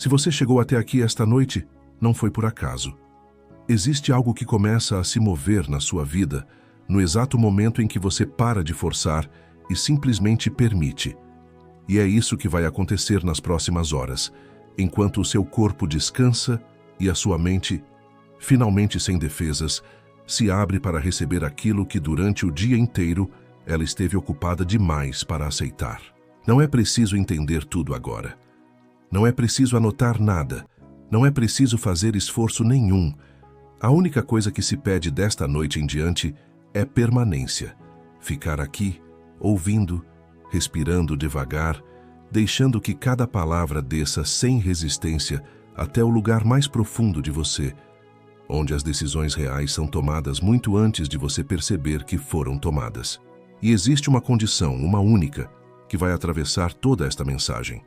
Se você chegou até aqui esta noite, não foi por acaso. Existe algo que começa a se mover na sua vida no exato momento em que você para de forçar e simplesmente permite. E é isso que vai acontecer nas próximas horas, enquanto o seu corpo descansa e a sua mente, finalmente sem defesas, se abre para receber aquilo que durante o dia inteiro ela esteve ocupada demais para aceitar. Não é preciso entender tudo agora. Não é preciso anotar nada. Não é preciso fazer esforço nenhum. A única coisa que se pede desta noite em diante é permanência. Ficar aqui, ouvindo, respirando devagar, deixando que cada palavra desça sem resistência até o lugar mais profundo de você, onde as decisões reais são tomadas muito antes de você perceber que foram tomadas. E existe uma condição, uma única, que vai atravessar toda esta mensagem.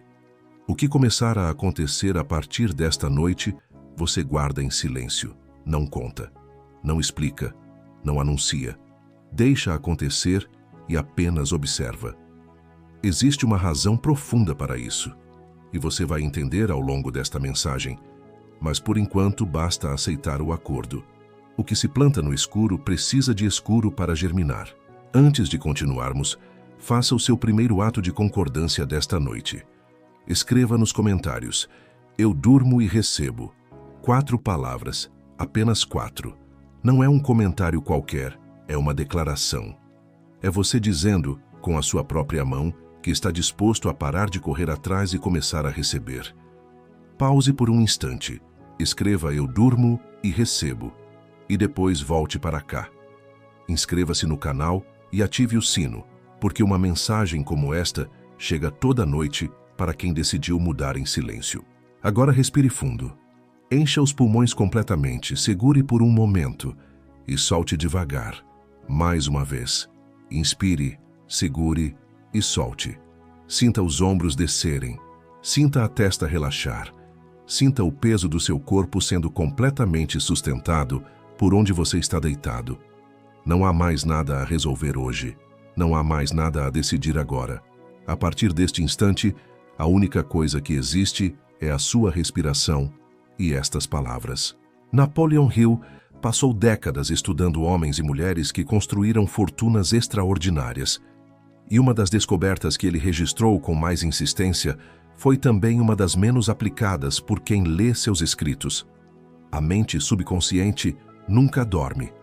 O que começar a acontecer a partir desta noite, você guarda em silêncio, não conta, não explica, não anuncia. Deixa acontecer e apenas observa. Existe uma razão profunda para isso, e você vai entender ao longo desta mensagem, mas por enquanto basta aceitar o acordo. O que se planta no escuro precisa de escuro para germinar. Antes de continuarmos, faça o seu primeiro ato de concordância desta noite. Escreva nos comentários: eu durmo e recebo. 4 palavras, apenas 4. Não é um comentário qualquer, é uma declaração. É você dizendo, com a sua própria mão, que está disposto a parar de correr atrás e começar a receber. Pause por um instante. Escreva eu durmo e recebo. E depois volte para cá. Inscreva-se no canal e ative o sino, porque uma mensagem como esta chega toda noite para quem decidiu mudar em silêncio. Agora respire fundo. Encha os pulmões completamente, segure por um momento e solte devagar. Mais uma vez. Inspire, segure e solte. Sinta os ombros descerem. Sinta a testa relaxar. Sinta o peso do seu corpo sendo completamente sustentado por onde você está deitado. Não há mais nada a resolver hoje. Não há mais nada a decidir agora. A partir deste instante, a única coisa que existe é a sua respiração e estas palavras. Napoleon Hill passou décadas estudando homens e mulheres que construíram fortunas extraordinárias. E uma das descobertas que ele registrou com mais insistência foi também uma das menos aplicadas por quem lê seus escritos. A mente subconsciente nunca dorme.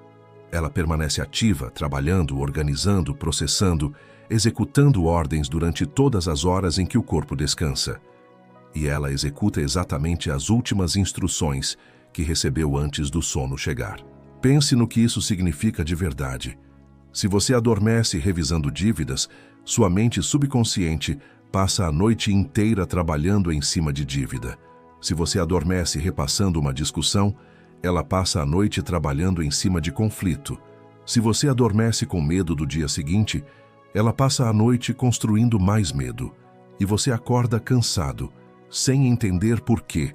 Ela permanece ativa, trabalhando, organizando, processando, executando ordens durante todas as horas em que o corpo descansa. E ela executa exatamente as últimas instruções que recebeu antes do sono chegar. Pense no que isso significa de verdade. Se você adormece revisando dívidas, sua mente subconsciente passa a noite inteira trabalhando em cima de dívida. Se você adormece repassando uma discussão, ela passa a noite trabalhando em cima de conflito. Se você adormece com medo do dia seguinte, ela passa a noite construindo mais medo. E você acorda cansado, sem entender por quê.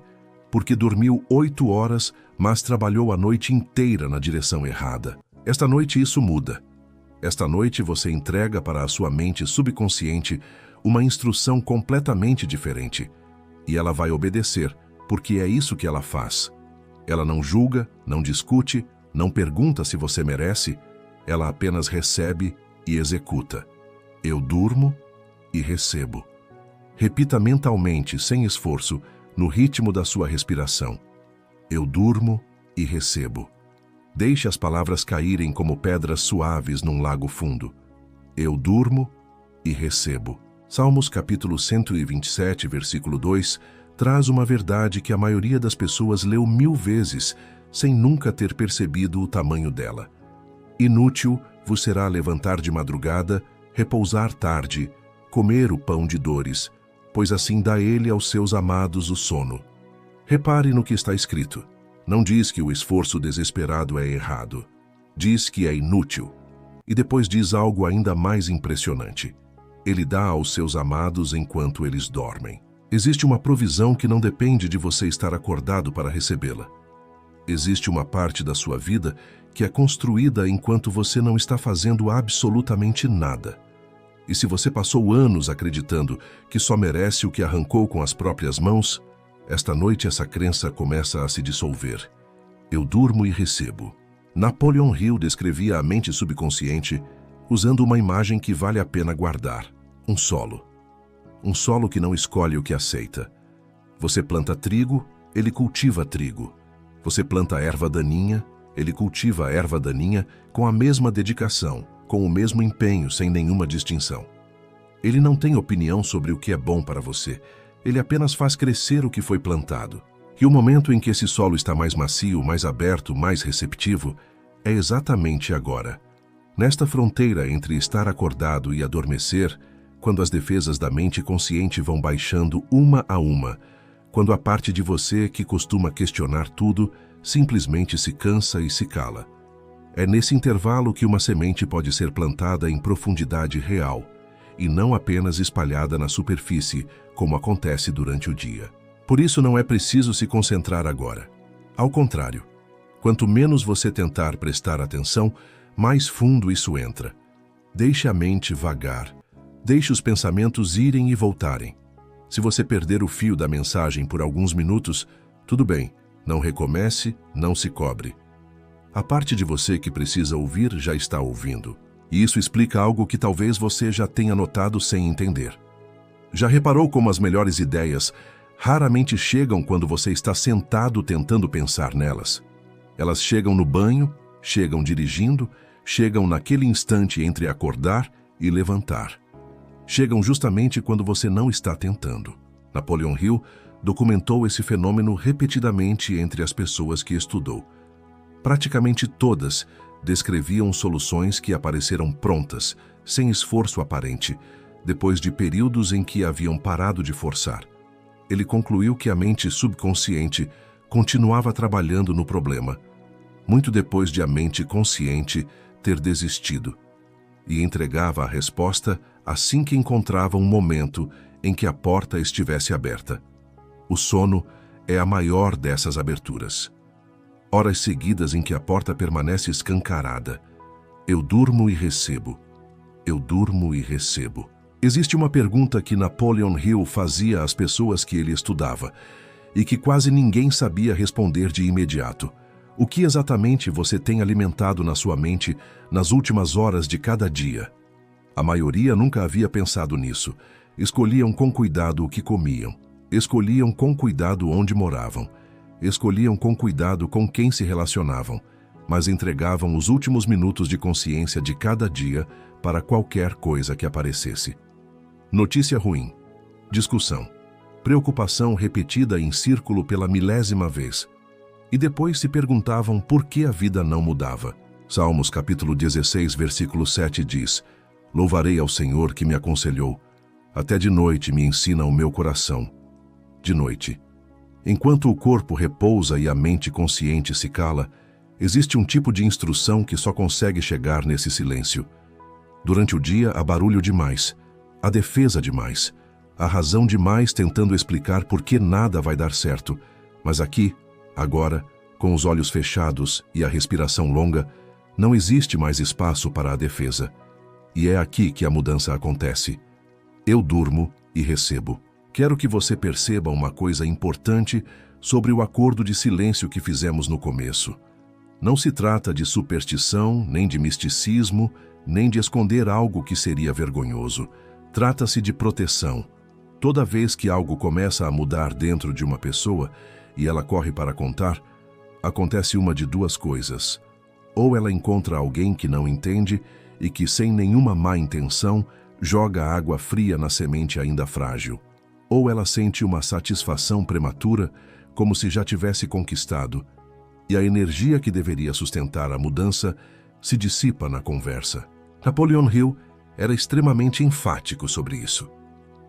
Porque dormiu 8 horas, mas trabalhou a noite inteira na direção errada. Esta noite isso muda. Esta noite você entrega para a sua mente subconsciente uma instrução completamente diferente. E ela vai obedecer, porque é isso que ela faz. Ela não julga, não discute, não pergunta se você merece, ela apenas recebe e executa. Eu durmo e recebo. Repita mentalmente, sem esforço, no ritmo da sua respiração. Eu durmo e recebo. Deixe as palavras caírem como pedras suaves num lago fundo. Eu durmo e recebo. Salmos capítulo 127, versículo 2, traz uma verdade que a maioria das pessoas leu 1000 vezes, sem nunca ter percebido o tamanho dela. Inútil vos será levantar de madrugada, repousar tarde, comer o pão de dores, pois assim dá ele aos seus amados o sono. Repare no que está escrito. Não diz que o esforço desesperado é errado. Diz que é inútil. E depois diz algo ainda mais impressionante. Ele dá aos seus amados enquanto eles dormem. Existe uma provisão que não depende de você estar acordado para recebê-la. Existe uma parte da sua vida que é construída enquanto você não está fazendo absolutamente nada. E se você passou anos acreditando que só merece o que arrancou com as próprias mãos, Esta noite essa crença começa a se dissolver. Eu durmo e recebo. Napoleon Hill descrevia a mente subconsciente usando uma imagem que vale a pena guardar. Um solo. Um solo que não escolhe o que aceita. Você planta trigo, ele cultiva trigo. Você planta erva daninha, ele cultiva a erva daninha com a mesma dedicação, com o mesmo empenho, sem nenhuma distinção. Ele não tem opinião sobre o que é bom para você, ele apenas faz crescer o que foi plantado. E o momento em que esse solo está mais macio, mais aberto, mais receptivo, é exatamente agora. Nesta fronteira entre estar acordado e adormecer, quando as defesas da mente consciente vão baixando uma a uma, quando a parte de você que costuma questionar tudo, simplesmente se cansa e se cala. É nesse intervalo que uma semente pode ser plantada em profundidade real, e não apenas espalhada na superfície, como acontece durante o dia. Por isso não é preciso se concentrar agora. Ao contrário, quanto menos você tentar prestar atenção, mais fundo isso entra. Deixe a mente vagar. Deixe os pensamentos irem e voltarem. Se você perder o fio da mensagem por alguns minutos, tudo bem, não recomece, não se cobre. A parte de você que precisa ouvir já está ouvindo. E isso explica algo que talvez você já tenha notado sem entender. Já reparou como as melhores ideias raramente chegam quando você está sentado tentando pensar nelas? Elas chegam no banho, chegam dirigindo, chegam naquele instante entre acordar e levantar. Chegam justamente quando você não está tentando. Napoleon Hill documentou esse fenômeno repetidamente entre as pessoas que estudou. Praticamente todas descreviam soluções que apareceram prontas, sem esforço aparente, depois de períodos em que haviam parado de forçar. Ele concluiu que a mente subconsciente continuava trabalhando no problema, muito depois de a mente consciente ter desistido, e entregava a resposta assim que encontrava um momento em que a porta estivesse aberta. O sono é a maior dessas aberturas. Horas seguidas em que a porta permanece escancarada. Eu durmo e recebo. Eu durmo e recebo. Existe uma pergunta que Napoleon Hill fazia às pessoas que ele estudava e que quase ninguém sabia responder de imediato. O que exatamente você tem alimentado na sua mente nas últimas horas de cada dia? A maioria nunca havia pensado nisso. Escolhiam com cuidado o que comiam. Escolhiam com cuidado onde moravam. Escolhiam com cuidado com quem se relacionavam, mas entregavam os últimos minutos de consciência de cada dia para qualquer coisa que aparecesse. Notícia ruim. Discussão. Preocupação repetida em círculo pela milésima vez. E depois se perguntavam por que a vida não mudava. Salmos capítulo 16, versículo 7 diz: Louvarei ao Senhor que me aconselhou. Até de noite me ensina o meu coração. De noite. Enquanto o corpo repousa e a mente consciente se cala, existe um tipo de instrução que só consegue chegar nesse silêncio. Durante o dia há barulho demais, há defesa demais, há razão demais tentando explicar por que nada vai dar certo. Mas aqui, agora, com os olhos fechados e a respiração longa, não existe mais espaço para a defesa. E é aqui que a mudança acontece. Eu durmo e recebo. Quero que você perceba uma coisa importante sobre o acordo de silêncio que fizemos no começo. Não se trata de superstição, nem de misticismo, nem de esconder algo que seria vergonhoso. Trata-se de proteção. Toda vez que algo começa a mudar dentro de uma pessoa e ela corre para contar, acontece uma de duas coisas. Ou ela encontra alguém que não entende e que, sem nenhuma má intenção, joga água fria na semente ainda frágil. Ou ela sente uma satisfação prematura, como se já tivesse conquistado, e a energia que deveria sustentar a mudança se dissipa na conversa. Napoleon Hill era extremamente enfático sobre isso.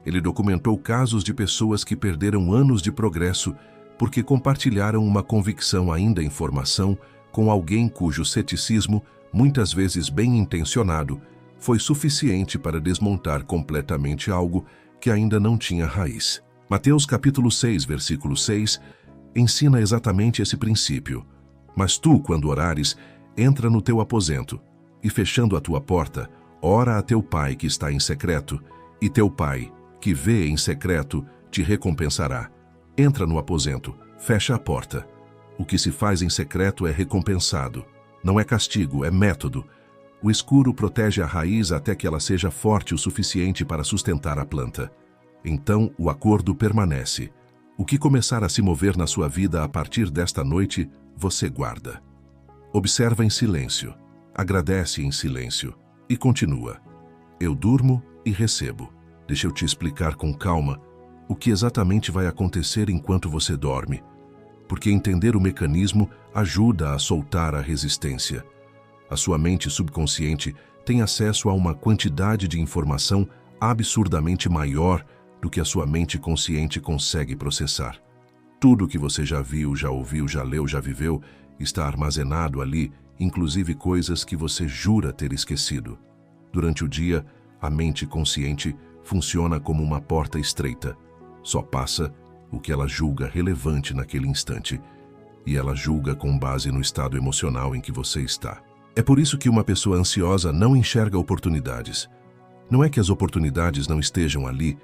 Ele documentou casos de pessoas que perderam anos de progresso porque compartilharam uma convicção ainda em formação com alguém cujo ceticismo, muitas vezes bem intencionado, foi suficiente para desmontar completamente algo que ainda não tinha raiz. Mateus capítulo 6, versículo 6, ensina exatamente esse princípio. Mas tu, quando orares, entra no teu aposento, e fechando a tua porta, ora a teu pai que está em secreto, e teu pai, que vê em secreto, te recompensará. Entra no aposento, fecha a porta. O que se faz em secreto é recompensado. Não é castigo, é método. O escuro protege a raiz até que ela seja forte o suficiente para sustentar a planta. Então, o acordo permanece. O que começar a se mover na sua vida a partir desta noite, você guarda. Observa em silêncio, agradece em silêncio e continua. Eu durmo e recebo. Deixa eu te explicar com calma o que exatamente vai acontecer enquanto você dorme, porque entender o mecanismo ajuda a soltar a resistência. A sua mente subconsciente tem acesso a uma quantidade de informação absurdamente maior do que a sua mente consciente consegue processar. Tudo que você já viu, já ouviu, já leu, já viveu, está armazenado ali, inclusive coisas que você jura ter esquecido. Durante o dia, a mente consciente funciona como uma porta estreita. Só passa o que ela julga relevante naquele instante, e ela julga com base no estado emocional em que você está. É por isso que uma pessoa ansiosa não enxerga oportunidades. Não é que as oportunidades não estejam ali,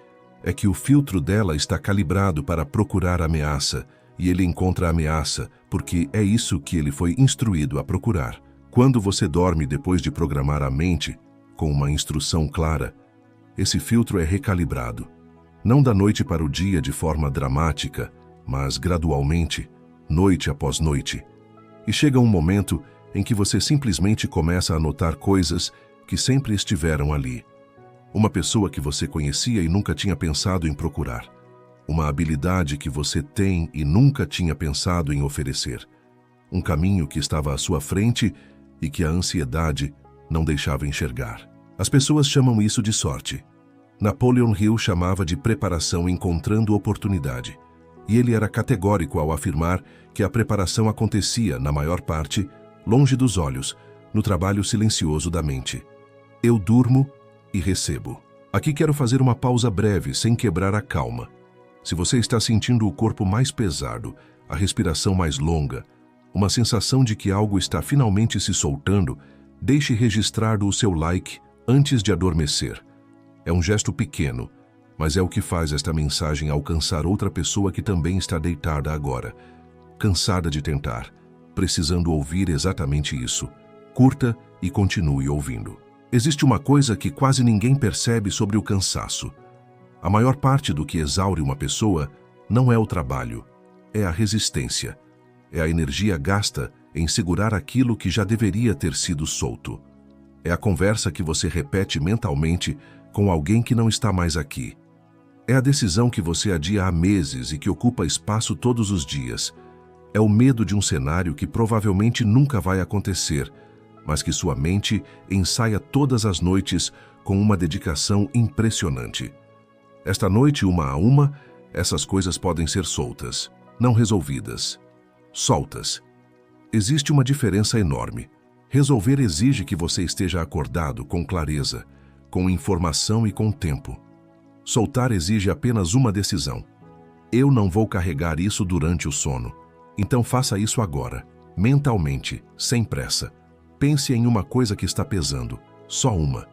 é que o filtro dela está calibrado para procurar ameaça, e ele encontra a ameaça porque é isso que ele foi instruído a procurar. Quando você dorme depois de programar a mente, com uma instrução clara, esse filtro é recalibrado. Não da noite para o dia de forma dramática, mas gradualmente, noite após noite. E chega um momento em que você simplesmente começa a notar coisas que sempre estiveram ali. Uma pessoa que você conhecia e nunca tinha pensado em procurar. Uma habilidade que você tem e nunca tinha pensado em oferecer. Um caminho que estava à sua frente e que a ansiedade não deixava enxergar. As pessoas chamam isso de sorte. Napoleon Hill chamava de preparação encontrando oportunidade. E ele era categórico ao afirmar que a preparação acontecia, na maior parte, longe dos olhos, no trabalho silencioso da mente. Eu durmo e recebo. Aqui quero fazer uma pausa breve, sem quebrar a calma. Se você está sentindo o corpo mais pesado, a respiração mais longa, uma sensação de que algo está finalmente se soltando, deixe registrado o seu like antes de adormecer. É um gesto pequeno, mas é o que faz esta mensagem alcançar outra pessoa que também está deitada agora, cansada de tentar, precisando ouvir exatamente isso. Curta e continue ouvindo. Existe uma coisa que quase ninguém percebe sobre o cansaço. A maior parte do que exaure uma pessoa não é o trabalho, é a resistência. É a energia gasta em segurar aquilo que já deveria ter sido solto. É a conversa que você repete mentalmente com alguém que não está mais aqui. É a decisão que você adia há meses e que ocupa espaço todos os dias. É o medo de um cenário que provavelmente nunca vai acontecer, mas que sua mente ensaia todas as noites com uma dedicação impressionante. Esta noite, uma a uma, essas coisas podem ser soltas, não resolvidas. Soltas. Existe uma diferença enorme. Resolver exige que você esteja acordado, com clareza, com informação e com tempo. Soltar exige apenas uma decisão. Eu não vou carregar isso durante o sono. Então faça isso agora, mentalmente, sem pressa. Pense em uma coisa que está pesando, só uma.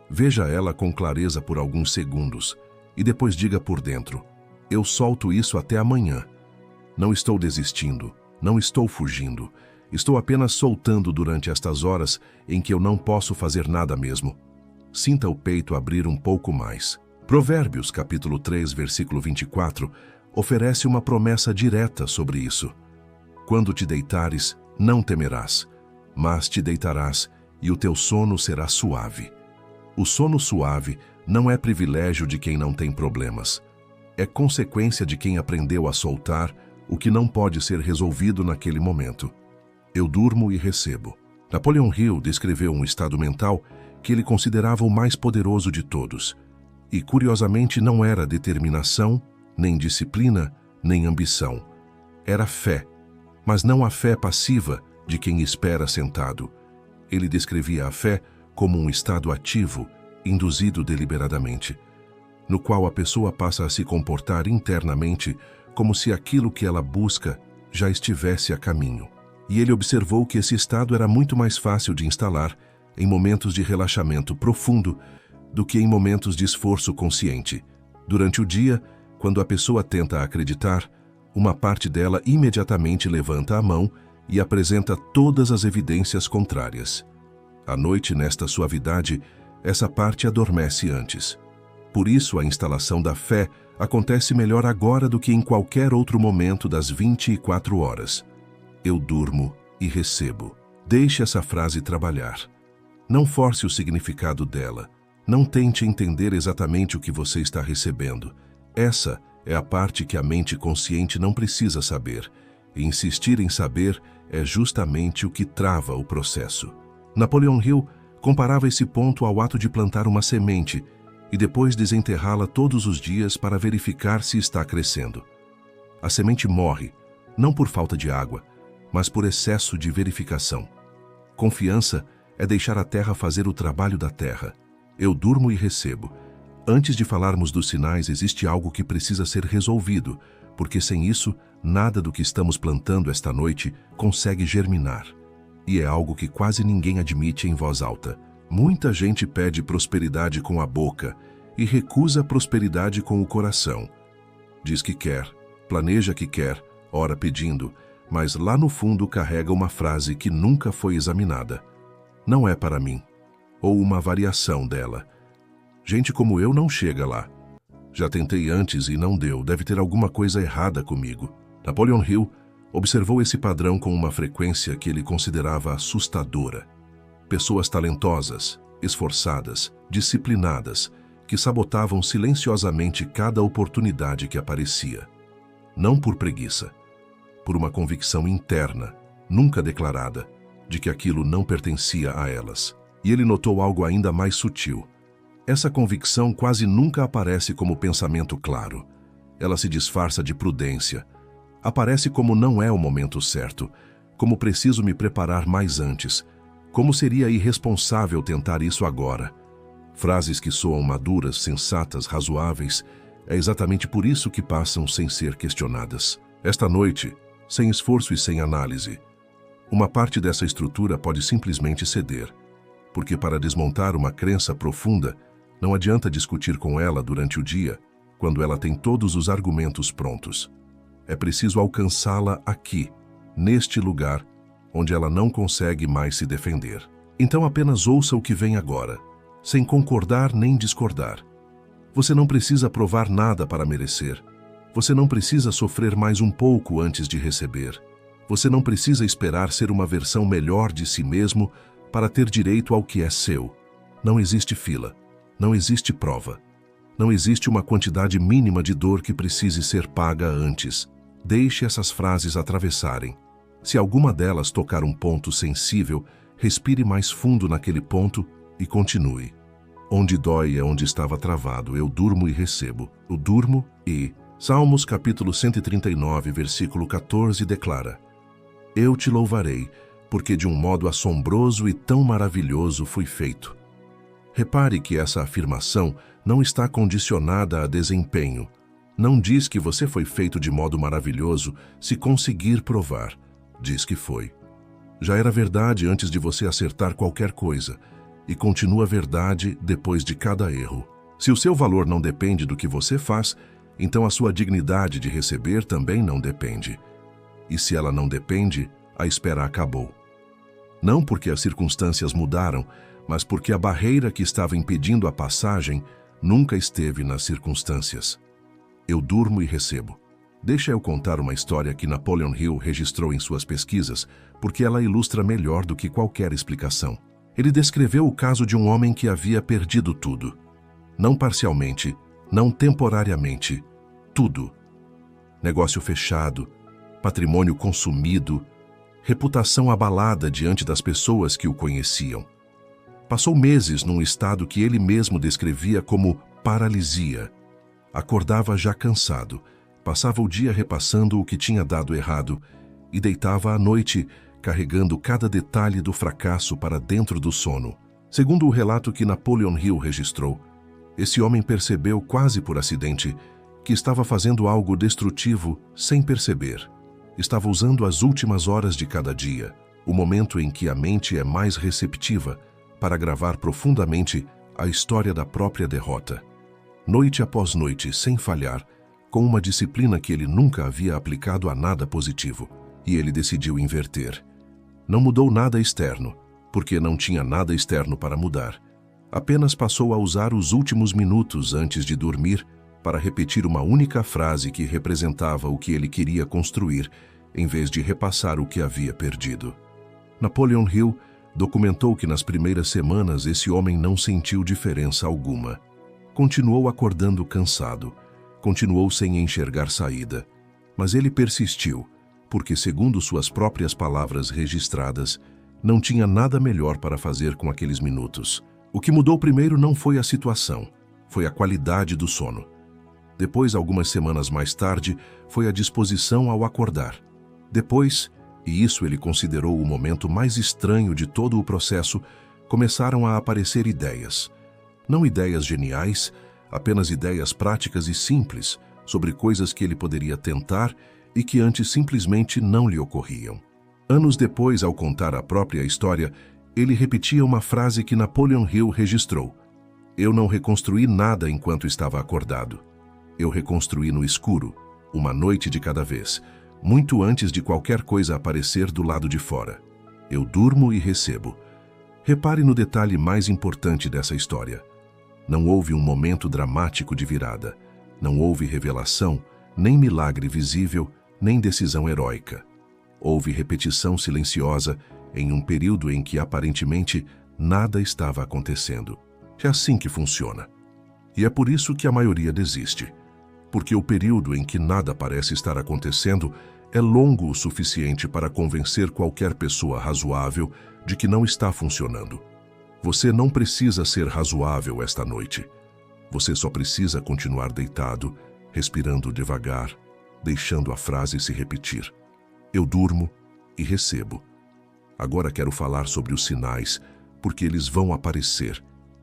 Veja ela com clareza por alguns segundos e depois diga por dentro: eu solto isso até amanhã. Não estou desistindo, não estou fugindo. Estou apenas soltando durante estas horas em que eu não posso fazer nada mesmo. Sinta o peito abrir um pouco mais. Provérbios, capítulo 3, versículo 24, oferece uma promessa direta sobre isso. Quando te deitares, não temerás, mas te deitarás e o teu sono será suave. O sono suave não é privilégio de quem não tem problemas. É consequência de quem aprendeu a soltar o que não pode ser resolvido naquele momento. Eu durmo e recebo. Napoleon Hill descreveu um estado mental que ele considerava o mais poderoso de todos. E, curiosamente, não era determinação, nem disciplina, nem ambição. Era fé, mas não a fé passiva de quem espera sentado. Ele descrevia a fé como um estado ativo, induzido deliberadamente, no qual a pessoa passa a se comportar internamente como se aquilo que ela busca já estivesse a caminho. E ele observou que esse estado era muito mais fácil de instalar em momentos de relaxamento profundo do que em momentos de esforço consciente. Durante o dia, quando a pessoa tenta acreditar, uma parte dela imediatamente levanta a mão e apresenta todas as evidências contrárias. À noite, nesta suavidade, essa parte adormece antes. Por isso, a instalação da fé acontece melhor agora do que em qualquer outro momento das 24 horas. Eu durmo e recebo. Deixe essa frase trabalhar. Não force o significado dela. Não tente entender exatamente o que você está recebendo. Essa é a parte que a mente consciente não precisa saber. E insistir em saber é justamente o que trava o processo. Napoleon Hill comparava esse ponto ao ato de plantar uma semente e depois desenterrá-la todos os dias para verificar se está crescendo. A semente morre, não por falta de água, mas por excesso de verificação. Confiança é deixar a terra fazer o trabalho da terra. Eu durmo e recebo. Antes de falarmos dos sinais, existe algo que precisa ser resolvido, porque sem isso, nada do que estamos plantando esta noite consegue germinar. E é algo que quase ninguém admite em voz alta. Muita gente pede prosperidade com a boca e recusa prosperidade com o coração. Diz que quer, planeja que quer, ora pedindo, mas lá no fundo carrega uma frase que nunca foi examinada. Não é para mim. Ou uma variação dela. Gente como eu não chega lá. Já tentei antes e não deu, deve ter alguma coisa errada comigo. Napoleon Hill observou esse padrão com uma frequência que ele considerava assustadora. Pessoas talentosas, esforçadas, disciplinadas, que sabotavam silenciosamente cada oportunidade que aparecia. Não por preguiça, por uma convicção interna, nunca declarada, de que aquilo não pertencia a elas. E ele notou algo ainda mais sutil. Essa convicção quase nunca aparece como pensamento claro. Ela se disfarça de prudência. Aparece como não é o momento certo, como preciso me preparar mais antes, como seria irresponsável tentar isso agora. Frases que soam maduras, sensatas, razoáveis, é exatamente por isso que passam sem ser questionadas. Esta noite, sem esforço e sem análise, uma parte dessa estrutura pode simplesmente ceder, porque para desmontar uma crença profunda, não adianta discutir com ela durante o dia, quando ela tem todos os argumentos prontos. É preciso alcançá-la aqui, neste lugar, onde ela não consegue mais se defender. Então apenas ouça o que vem agora, sem concordar nem discordar. Você não precisa provar nada para merecer. Você não precisa sofrer mais um pouco antes de receber. Você não precisa esperar ser uma versão melhor de si mesmo para ter direito ao que é seu. Não existe fila. Não existe prova. Não existe uma quantidade mínima de dor que precise ser paga antes. Deixe essas frases atravessarem. Se alguma delas tocar um ponto sensível, respire mais fundo naquele ponto e continue. Onde dói é onde estava travado. Eu durmo e recebo. Eu durmo e... Salmos capítulo 139, versículo 14 declara: Eu te louvarei, porque de um modo assombroso e tão maravilhoso fui feito. Repare que essa afirmação não está condicionada a desempenho. Não diz que você foi feito de modo maravilhoso se conseguir provar. Diz que foi. Já era verdade antes de você acertar qualquer coisa, e continua verdade depois de cada erro. Se o seu valor não depende do que você faz, então a sua dignidade de receber também não depende. E se ela não depende, a espera acabou. Não porque as circunstâncias mudaram, mas porque a barreira que estava impedindo a passagem nunca esteve nas circunstâncias. Eu durmo e recebo. Deixa eu contar uma história que Napoleon Hill registrou em suas pesquisas, porque ela ilustra melhor do que qualquer explicação. Ele descreveu o caso de um homem que havia perdido tudo. Não parcialmente, não temporariamente, tudo. Negócio fechado, patrimônio consumido, reputação abalada diante das pessoas que o conheciam. Passou meses num estado que ele mesmo descrevia como paralisia. Acordava já cansado, passava o dia repassando o que tinha dado errado e deitava à noite carregando cada detalhe do fracasso para dentro do sono. Segundo o relato que Napoleon Hill registrou, esse homem percebeu quase por acidente que estava fazendo algo destrutivo sem perceber. Estava usando as últimas horas de cada dia, o momento em que a mente é mais receptiva, para gravar profundamente a história da própria derrota. Noite após noite, sem falhar, com uma disciplina que ele nunca havia aplicado a nada positivo, e ele decidiu inverter. Não mudou nada externo, porque não tinha nada externo para mudar. Apenas passou a usar os últimos minutos antes de dormir para repetir uma única frase que representava o que ele queria construir, em vez de repassar o que havia perdido. Napoleon Hill documentou que nas primeiras semanas esse homem não sentiu diferença alguma. Continuou acordando cansado, continuou sem enxergar saída, mas ele persistiu, porque, segundo suas próprias palavras registradas, não tinha nada melhor para fazer com aqueles minutos. O que mudou primeiro não foi a situação, foi a qualidade do sono. Depois, algumas semanas mais tarde, foi a disposição ao acordar. Depois, e isso ele considerou o momento mais estranho de todo o processo, começaram a aparecer ideias. Não ideias geniais, apenas ideias práticas e simples sobre coisas que ele poderia tentar e que antes simplesmente não lhe ocorriam. Anos depois, ao contar a própria história, ele repetia uma frase que Napoleon Hill registrou: "Eu não reconstruí nada enquanto estava acordado. Eu reconstruí no escuro, uma noite de cada vez, muito antes de qualquer coisa aparecer do lado de fora. Eu durmo e recebo." Repare no detalhe mais importante dessa história. Não houve um momento dramático de virada. Não houve revelação, nem milagre visível, nem decisão heróica. Houve repetição silenciosa em um período em que aparentemente nada estava acontecendo. É assim que funciona. E é por isso que a maioria desiste. Porque o período em que nada parece estar acontecendo é longo o suficiente para convencer qualquer pessoa razoável de que não está funcionando. Você não precisa ser razoável esta noite. Você só precisa continuar deitado, respirando devagar, deixando a frase se repetir. Eu durmo e recebo. Agora quero falar sobre os sinais, porque eles vão aparecer,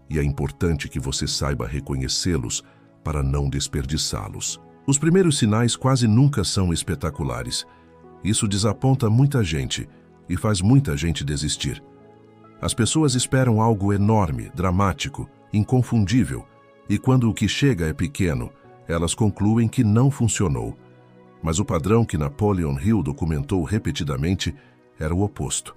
e é importante que você saiba reconhecê-los para não desperdiçá-los. Os primeiros sinais quase nunca são espetaculares. Isso desaponta muita gente e faz muita gente desistir. As pessoas esperam algo enorme, dramático, inconfundível, e quando o que chega é pequeno, elas concluem que não funcionou. Mas o padrão que Napoleon Hill documentou repetidamente era o oposto.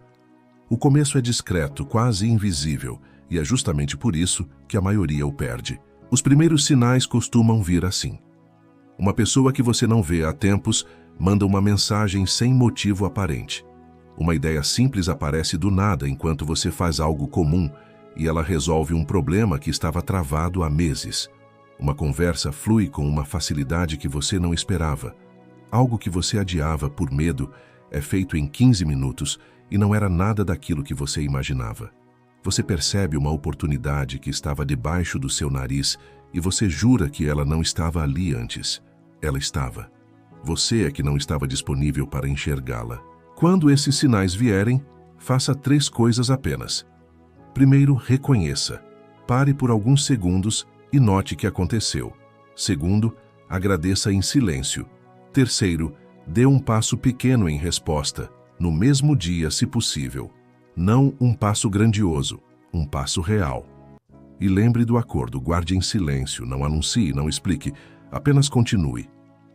O começo é discreto, quase invisível, e é justamente por isso que a maioria o perde. Os primeiros sinais costumam vir assim. Uma pessoa que você não vê há tempos manda uma mensagem sem motivo aparente. Uma ideia simples aparece do nada enquanto você faz algo comum e ela resolve um problema que estava travado há meses. Uma conversa flui com uma facilidade que você não esperava. Algo que você adiava por medo é feito em 15 minutos e não era nada daquilo que você imaginava. Você percebe uma oportunidade que estava debaixo do seu nariz e você jura que ela não estava ali antes. Ela estava. Você é que não estava disponível para enxergá-la. Quando esses sinais vierem, faça 3 coisas apenas. Primeiro, reconheça. Pare por alguns segundos e note que aconteceu. Segundo, agradeça em silêncio. Terceiro, dê um passo pequeno em resposta, no mesmo dia, se possível. Não um passo grandioso, um passo real. E lembre do acordo, guarde em silêncio, não anuncie, não explique, apenas continue.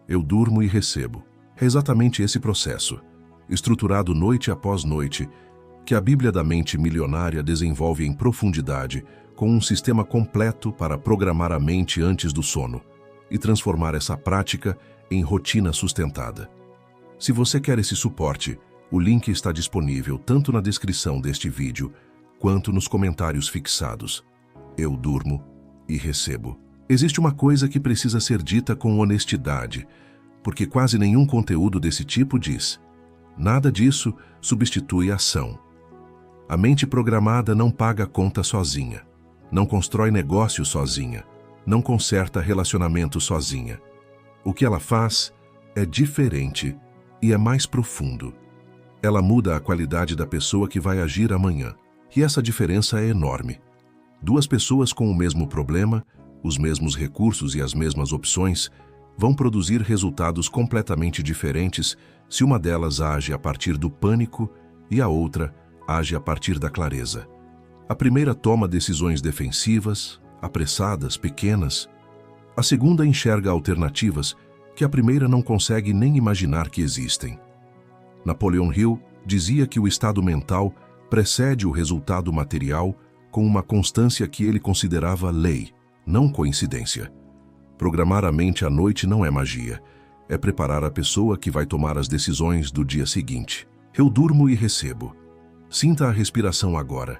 Eu durmo e recebo. É exatamente esse processo, estruturado noite após noite, que a Bíblia da Mente Milionária desenvolve em profundidade, com um sistema completo para programar a mente antes do sono e transformar essa prática em rotina sustentada. Se você quer esse suporte, o link está disponível tanto na descrição deste vídeo quanto nos comentários fixados. Eu durmo e recebo. Existe uma coisa que precisa ser dita com honestidade, porque quase nenhum conteúdo desse tipo diz. Nada disso substitui a ação. A mente programada não paga a conta sozinha, não constrói negócio sozinha, não conserta relacionamento sozinha. O que ela faz é diferente e é mais profundo. Ela muda a qualidade da pessoa que vai agir amanhã, e essa diferença é enorme. 2 pessoas com o mesmo problema, os mesmos recursos e as mesmas opções vão produzir resultados completamente diferentes se uma delas age a partir do pânico e a outra age a partir da clareza. A primeira toma decisões defensivas, apressadas, pequenas. A segunda enxerga alternativas que à primeira não consegue nem imaginar que existem. Napoleon Hill dizia que o estado mental precede o resultado material com uma constância que ele considerava lei, não coincidência. Programar a mente à noite não é magia, é preparar a pessoa que vai tomar as decisões do dia seguinte. Eu durmo e recebo. Sinta a respiração agora.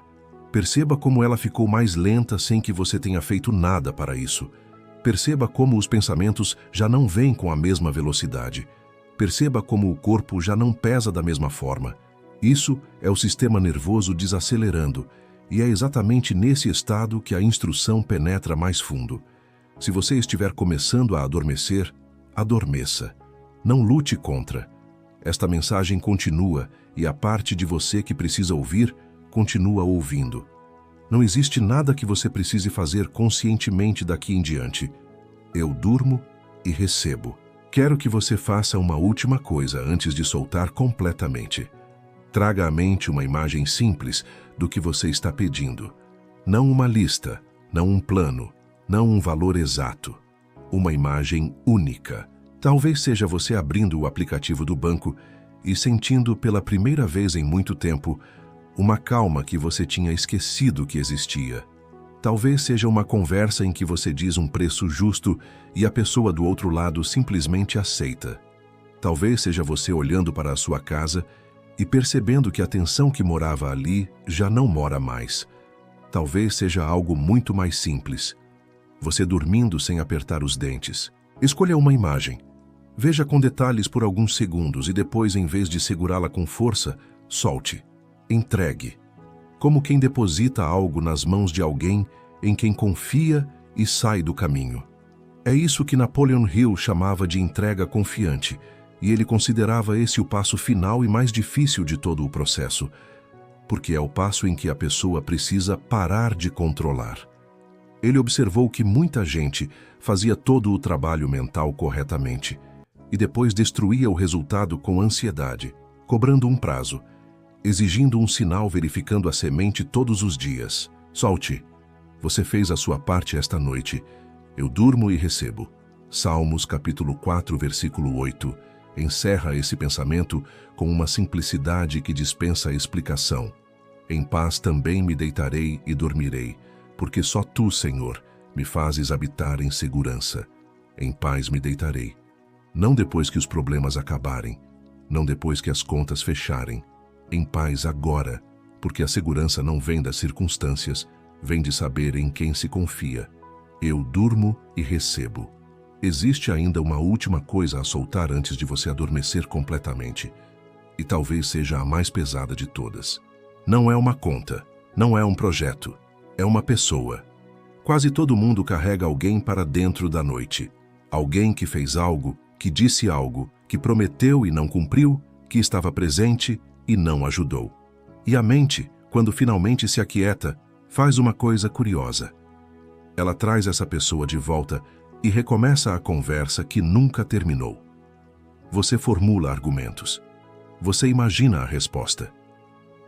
Perceba como ela ficou mais lenta sem que você tenha feito nada para isso. Perceba como os pensamentos já não vêm com a mesma velocidade. Perceba como o corpo já não pesa da mesma forma. Isso é o sistema nervoso desacelerando, e é exatamente nesse estado que a instrução penetra mais fundo. Se você estiver começando a adormecer, adormeça. Não lute contra. Esta mensagem continua e a parte de você que precisa ouvir, continua ouvindo. Não existe nada que você precise fazer conscientemente daqui em diante. Eu durmo e recebo. Quero que você faça uma última coisa antes de soltar completamente. Traga à mente uma imagem simples do que você está pedindo. Não uma lista, não um plano, não um valor exato. Uma imagem única. Talvez seja você abrindo o aplicativo do banco e sentindo pela primeira vez em muito tempo uma calma que você tinha esquecido que existia. Talvez seja uma conversa em que você diz um preço justo e a pessoa do outro lado simplesmente aceita. Talvez seja você olhando para a sua casa e percebendo que a tensão que morava ali já não mora mais. Talvez seja algo muito mais simples. Você dormindo sem apertar os dentes. Escolha uma imagem. Veja com detalhes por alguns segundos e depois, em vez de segurá-la com força, solte. Entregue. Como quem deposita algo nas mãos de alguém em quem confia e sai do caminho. É isso que Napoleon Hill chamava de entrega confiante, e ele considerava esse o passo final e mais difícil de todo o processo, porque é o passo em que a pessoa precisa parar de controlar. Ele observou que muita gente fazia todo o trabalho mental corretamente e depois destruía o resultado com ansiedade, cobrando um prazo, exigindo um sinal, verificando a semente todos os dias. Solte. Você fez a sua parte esta noite. Eu durmo e recebo. Salmos capítulo 4, versículo 8, encerra esse pensamento com uma simplicidade que dispensa explicação. Em paz também me deitarei e dormirei, porque só Tu, Senhor, me fazes habitar em segurança. Em paz me deitarei. Não depois que os problemas acabarem, não depois que as contas fecharem. Em paz agora, porque a segurança não vem das circunstâncias, vem de saber em quem se confia. Eu durmo e recebo. Existe ainda uma última coisa a soltar antes de você adormecer completamente, e talvez seja a mais pesada de todas. Não é uma conta, não é um projeto, é uma pessoa. Quase todo mundo carrega alguém para dentro da noite. Alguém que fez algo, que disse algo, que prometeu e não cumpriu, que estava presente e não ajudou. E a mente, quando finalmente se aquieta, faz uma coisa curiosa. Ela traz essa pessoa de volta e recomeça a conversa que nunca terminou. Você formula argumentos. Você imagina a resposta.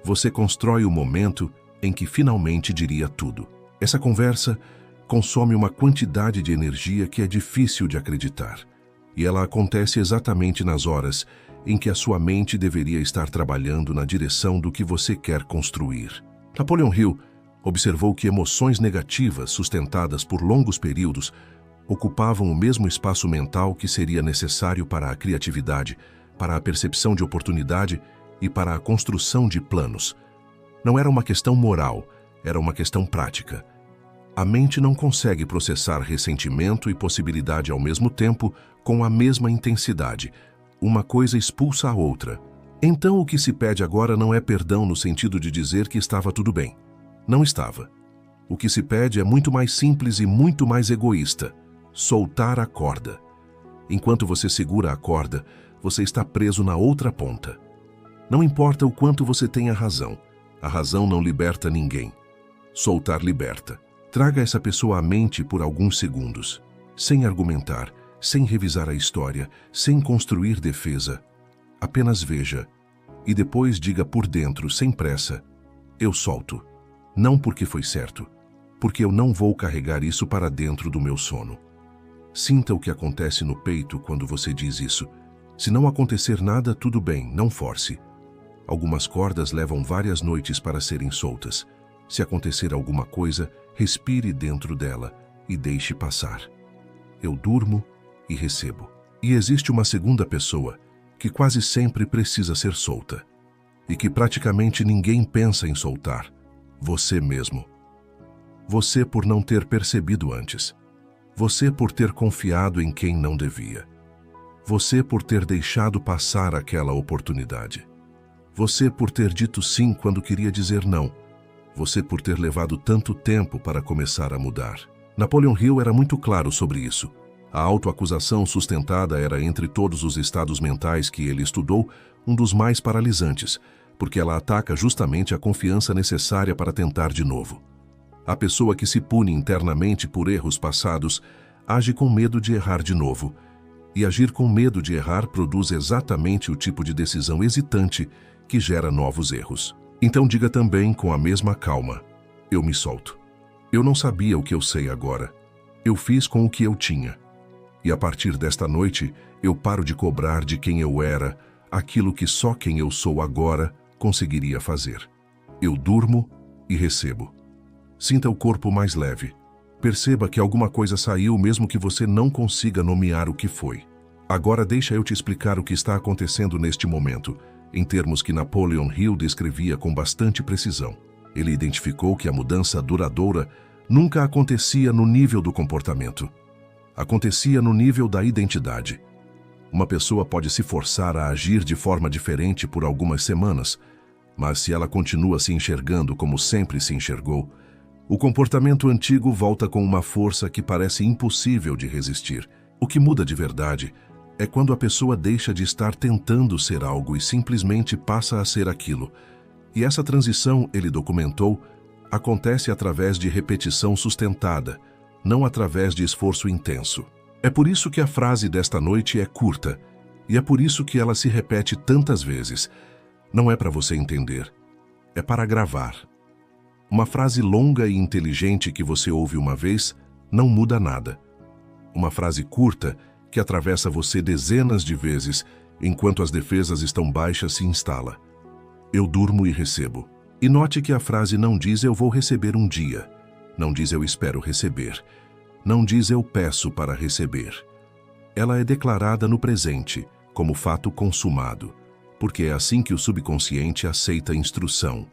Você constrói o momento em que finalmente diria tudo. Essa conversa consome uma quantidade de energia que é difícil de acreditar. E ela acontece exatamente nas horas em que a sua mente deveria estar trabalhando na direção do que você quer construir. Napoleon Hill observou que emoções negativas sustentadas por longos períodos ocupavam o mesmo espaço mental que seria necessário para a criatividade, para a percepção de oportunidade e para a construção de planos. Não era uma questão moral, era uma questão prática. A mente não consegue processar ressentimento e possibilidade ao mesmo tempo com a mesma intensidade. Uma coisa expulsa a outra. Então o que se pede agora não é perdão no sentido de dizer que estava tudo bem. Não estava. O que se pede é muito mais simples e muito mais egoísta. Soltar a corda. Enquanto você segura a corda, você está preso na outra ponta. Não importa o quanto você tenha razão. A razão não liberta ninguém. Soltar liberta. Traga essa pessoa à mente por alguns segundos, sem argumentar, sem revisar a história, sem construir defesa. Apenas veja, e depois diga por dentro, sem pressa, eu solto. Não porque foi certo, porque eu não vou carregar isso para dentro do meu sono. Sinta o que acontece no peito quando você diz isso. Se não acontecer nada, tudo bem, não force. Algumas cordas levam várias noites para serem soltas. Se acontecer alguma coisa, respire dentro dela e deixe passar. Eu durmo e recebo. E existe uma segunda pessoa que quase sempre precisa ser solta e que praticamente ninguém pensa em soltar. Você mesmo. Você por não ter percebido antes. Você por ter confiado em quem não devia. Você por ter deixado passar aquela oportunidade. Você por ter dito sim quando queria dizer não. Você por ter levado tanto tempo para começar a mudar. Napoleon Hill era muito claro sobre isso. A autoacusação sustentada era, entre todos os estados mentais que ele estudou, um dos mais paralisantes, porque ela ataca justamente a confiança necessária para tentar de novo. A pessoa que se pune internamente por erros passados age com medo de errar de novo. E agir com medo de errar produz exatamente o tipo de decisão hesitante que gera novos erros. Então diga também com a mesma calma: eu me solto. Eu não sabia o que eu sei agora. Eu fiz com o que eu tinha. E a partir desta noite, eu paro de cobrar de quem eu era aquilo que só quem eu sou agora conseguiria fazer. Eu durmo e recebo. Sinta o corpo mais leve. Perceba que alguma coisa saiu mesmo que você não consiga nomear o que foi. Agora deixa eu te explicar o que está acontecendo neste momento, em termos que Napoleon Hill descrevia com bastante precisão. Ele identificou que a mudança duradoura nunca acontecia no nível do comportamento. Acontecia no nível da identidade. Uma pessoa pode se forçar a agir de forma diferente por algumas semanas, mas se ela continua se enxergando como sempre se enxergou, o comportamento antigo volta com uma força que parece impossível de resistir. O que muda de verdade é quando a pessoa deixa de estar tentando ser algo e simplesmente passa a ser aquilo. E essa transição, ele documentou, acontece através de repetição sustentada, não através de esforço intenso. É por isso que a frase desta noite é curta, e é por isso que ela se repete tantas vezes. Não é para você entender, é para gravar. Uma frase longa e inteligente que você ouve uma vez não muda nada. Uma frase curta que atravessa você dezenas de vezes, enquanto as defesas estão baixas, se instala. Eu durmo e recebo. E note que a frase não diz eu vou receber um dia, não diz eu espero receber, não diz eu peço para receber. Ela é declarada no presente, como fato consumado, porque é assim que o subconsciente aceita a instrução.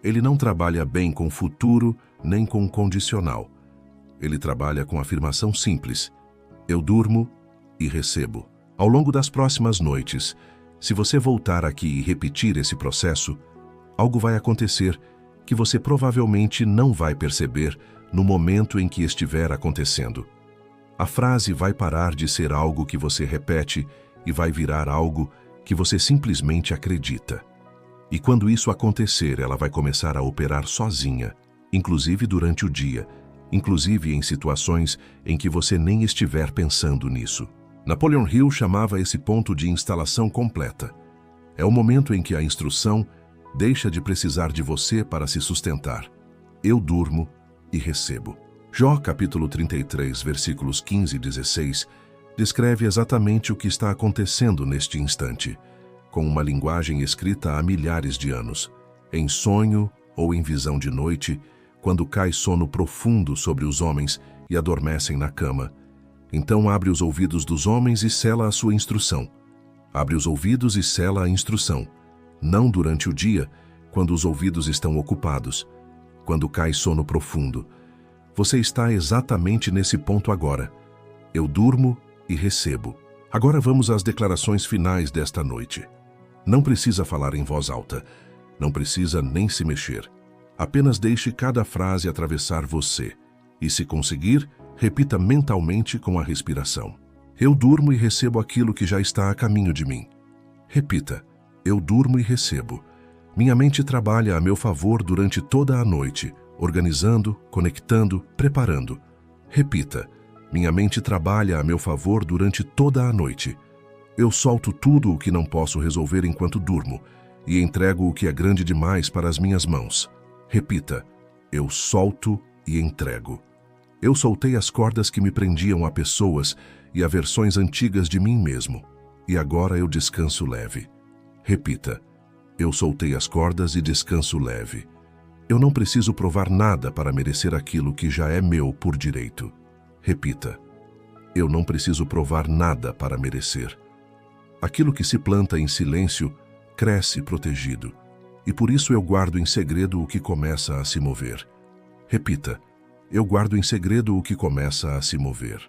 Ele não trabalha bem com futuro nem com condicional. Ele trabalha com afirmação simples. Eu durmo e recebo. Ao longo das próximas noites, se você voltar aqui e repetir esse processo, algo vai acontecer que você provavelmente não vai perceber no momento em que estiver acontecendo. A frase vai parar de ser algo que você repete e vai virar algo que você simplesmente acredita. E quando isso acontecer, ela vai começar a operar sozinha, inclusive durante o dia, inclusive em situações em que você nem estiver pensando nisso. Napoleon Hill chamava esse ponto de instalação completa. É o momento em que a instrução deixa de precisar de você para se sustentar. Eu durmo e recebo. Jó capítulo 33, versículos 15 e 16, descreve exatamente o que está acontecendo neste instante, com uma linguagem escrita há milhares de anos, em sonho ou em visão de noite, quando cai sono profundo sobre os homens e adormecem na cama. Então abre os ouvidos dos homens e sela a sua instrução. Abre os ouvidos e sela a instrução. Não durante o dia, quando os ouvidos estão ocupados, quando cai sono profundo. Você está exatamente nesse ponto agora. Eu durmo e recebo. Agora vamos às declarações finais desta noite. Não precisa falar em voz alta. Não precisa nem se mexer. Apenas deixe cada frase atravessar você. E se conseguir, repita mentalmente com a respiração. Eu durmo e recebo aquilo que já está a caminho de mim. Repita. Eu durmo e recebo. Minha mente trabalha a meu favor durante toda a noite, organizando, conectando, preparando. Repita. Minha mente trabalha a meu favor durante toda a noite. Eu solto tudo o que não posso resolver enquanto durmo e entrego o que é grande demais para as minhas mãos. Repita. Eu solto e entrego. Eu soltei as cordas que me prendiam a pessoas e a versões antigas de mim mesmo. E agora eu descanso leve. Repita. Eu soltei as cordas e descanso leve. Eu não preciso provar nada para merecer aquilo que já é meu por direito. Repita. Eu não preciso provar nada para merecer. Aquilo que se planta em silêncio cresce protegido, e por isso eu guardo em segredo o que começa a se mover. Repita. Eu guardo em segredo o que começa a se mover.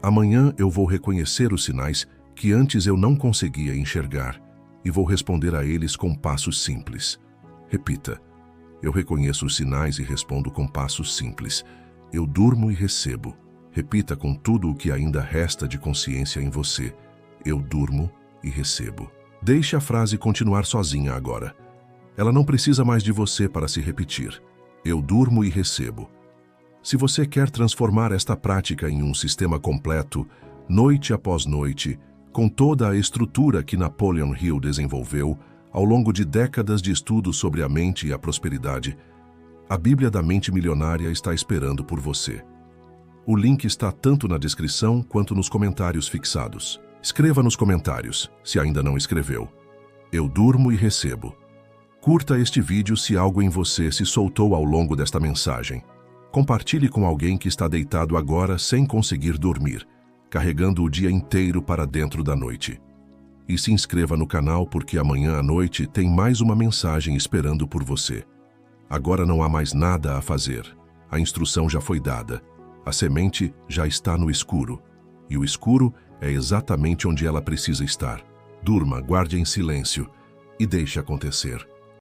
Amanhã eu vou reconhecer os sinais que antes eu não conseguia enxergar e vou responder a eles com passos simples. Repita. Eu reconheço os sinais e respondo com passos simples. Eu durmo e recebo. Repita com tudo o que ainda resta de consciência em você. Eu durmo e recebo. Deixe a frase continuar sozinha agora. Ela não precisa mais de você para se repetir. Eu durmo e recebo. Se você quer transformar esta prática em um sistema completo, noite após noite, com toda a estrutura que Napoleon Hill desenvolveu ao longo de décadas de estudos sobre a mente e a prosperidade, a Bíblia da Mente Milionária está esperando por você. O link está tanto na descrição quanto nos comentários fixados. Escreva nos comentários, se ainda não escreveu. Eu durmo e recebo. Curta este vídeo se algo em você se soltou ao longo desta mensagem. Compartilhe com alguém que está deitado agora sem conseguir dormir, carregando o dia inteiro para dentro da noite. E se inscreva no canal porque amanhã à noite tem mais uma mensagem esperando por você. Agora não há mais nada a fazer. A instrução já foi dada. A semente já está no escuro. E o escuro é exatamente onde ela precisa estar. Durma, guarde em silêncio e deixe acontecer.